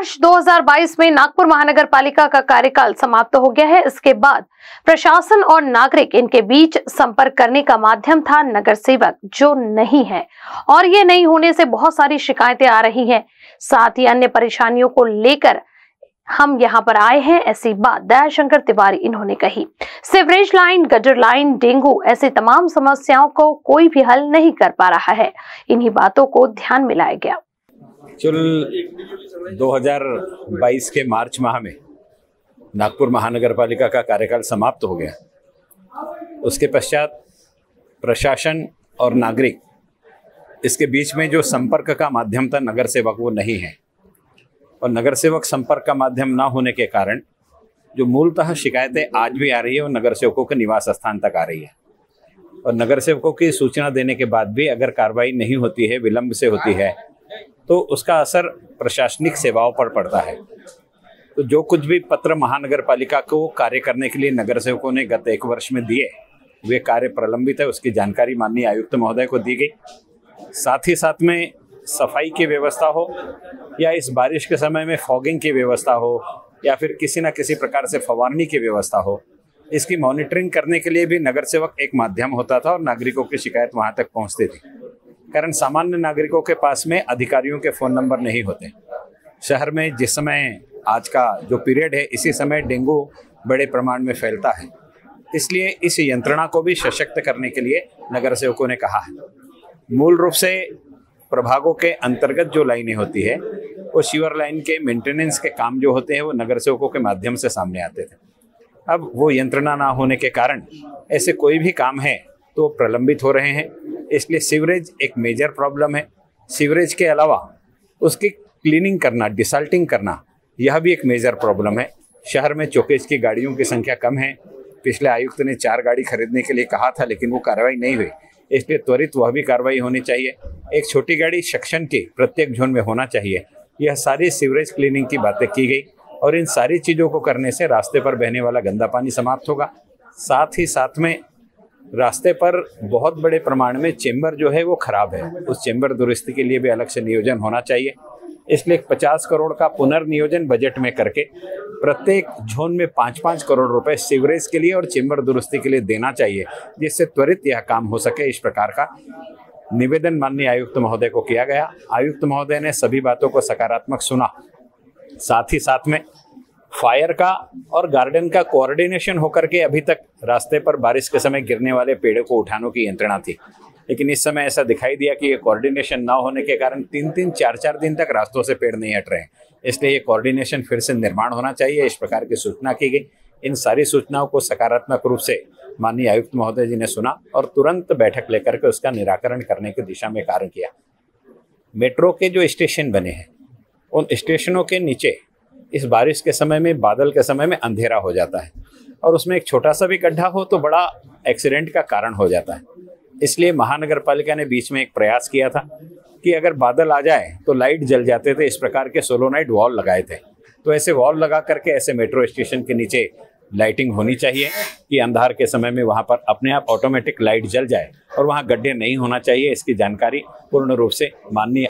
वर्ष 2022 में नागपुर महानगर पालिका का कार्यकाल समाप्त हो गया है। इसके बाद प्रशासन और नागरिक इनके बीच संपर्क करने का माध्यम था नगर सेवक, जो नहीं है और ये नहीं होने से बहुत सारी शिकायतें आ रही हैं। साथ ही अन्य परेशानियों को लेकर हम यहाँ पर आए हैं, ऐसी बात दयाशंकर तिवारी इन्होंने कही। Sewerage line, gutter line, dengue ऐसी तमाम समस्याओं को कोई भी हल नहीं कर पा रहा है। इन्हीं बातों को ध्यान में लाया गया। 2022 के मार्च माह में नागपुर महानगर पालिका का कार्यकाल समाप्त हो गया। उसके पश्चात प्रशासन और नागरिक इसके बीच में जो संपर्क का माध्यम था नगर सेवक, वो नहीं है। और नगर सेवक संपर्क का माध्यम ना होने के कारण जो मूलतः शिकायतें आज भी आ रही है वो नगर सेवकों के निवास स्थान तक आ रही है। और नगर सेवकों की सूचना देने के बाद भी अगर कार्रवाई नहीं होती है, विलंब से होती है, तो उसका असर प्रशासनिक सेवाओं पर पड़ता है। तो जो कुछ भी पत्र महानगर पालिका को कार्य करने के लिए नगर सेवकों ने गत 1 वर्ष में दिए, वे कार्य प्रलंबित है, उसकी जानकारी माननीय आयुक्त महोदय को दी गई। साथ ही साथ में सफाई की व्यवस्था हो या इस बारिश के समय में फॉगिंग की व्यवस्था हो या फिर किसी न किसी प्रकार से फवारनी की व्यवस्था हो, इसकी मॉनिटरिंग करने के लिए भी नगर सेवक एक माध्यम होता था और नागरिकों की शिकायत वहां तक पहुंचती थी। कारण सामान्य नागरिकों के पास में अधिकारियों के फ़ोन नंबर नहीं होते। शहर में जिस समय आज का जो पीरियड है, इसी समय डेंगू बड़े प्रमाण में फैलता है। इसलिए इस यंत्रणा को भी सशक्त करने के लिए नगर सेवकों ने कहा है। मूल रूप से प्रभागों के अंतर्गत जो लाइनें होती है, वो सीवर लाइन के मेंटेनेंस के काम जो होते हैं वो नगर सेवकों के माध्यम से सामने आते थे। अब वो यंत्रणा ना होने के कारण ऐसे कोई भी काम है तो प्रलंबित हो रहे हैं। इसलिए सीवरेज एक मेजर प्रॉब्लम है। सीवरेज के अलावा उसकी क्लीनिंग करना, डिसाल्टिंग करना, यह भी एक मेजर प्रॉब्लम है। शहर में चौकेज की गाड़ियों की संख्या कम है। पिछले आयुक्त ने 4 गाड़ी खरीदने के लिए कहा था, लेकिन वो कार्रवाई नहीं हुई। इसलिए त्वरित वह भी कार्रवाई होनी चाहिए। एक छोटी गाड़ी सेक्शन की प्रत्येक जोन में होना चाहिए। यह सारी सीवरेज क्लीनिंग की बातें की गई और इन सारी चीज़ों को करने से रास्ते पर बहने वाला गंदा पानी समाप्त होगा। साथ ही साथ में रास्ते पर बहुत बड़े प्रमाण में चेंबर जो है वो खराब है, उस चेंबर दुरुस्ती के लिए भी अलग से नियोजन होना चाहिए। इसलिए 50 करोड़ का पुनर्नियोजन बजट में करके प्रत्येक जोन में 5-5 करोड़ रुपए सीवरेज के लिए और चेंबर दुरुस्ती के लिए देना चाहिए, जिससे त्वरित यह काम हो सके। इस प्रकार का निवेदन माननीय आयुक्त महोदय को किया गया। आयुक्त महोदय ने सभी बातों को सकारात्मक सुना। साथ ही साथ में फायर का और गार्डन का कोऑर्डिनेशन होकर के अभी तक रास्ते पर बारिश के समय गिरने वाले पेड़ों को उठाने की यंत्रणा थी, लेकिन इस समय ऐसा दिखाई दिया कि ये कोऑर्डिनेशन ना होने के कारण 3-3, 4-4 दिन तक रास्तों से पेड़ नहीं हट रहे हैं। इसलिए ये कोऑर्डिनेशन फिर से निर्माण होना चाहिए। इस प्रकार की सूचना की गई। इन सारी सूचनाओं को सकारात्मक रूप से माननीय आयुक्त महोदय जी ने सुना और तुरंत बैठक लेकर के उसका निराकरण करने की दिशा में कार्य किया। मेट्रो के जो स्टेशन बने हैं, उन स्टेशनों के नीचे इस बारिश के समय में, बादल के समय में अंधेरा हो जाता है और उसमें एक छोटा सा भी गड्ढा हो तो बड़ा एक्सीडेंट का कारण हो जाता है। इसलिए महानगर पालिका ने बीच में एक प्रयास किया था कि अगर बादल आ जाए तो लाइट जल जाते थे। इस प्रकार के सोलोनाइट वॉल लगाए थे। तो ऐसे वॉल लगा करके ऐसे मेट्रो स्टेशन के नीचे लाइटिंग होनी चाहिए कि अंधार के समय में वहाँ पर अपने आप ऑटोमेटिक लाइट जल जाए और वहाँ गड्ढे नहीं होना चाहिए। इसकी जानकारी पूर्ण रूप से माननीय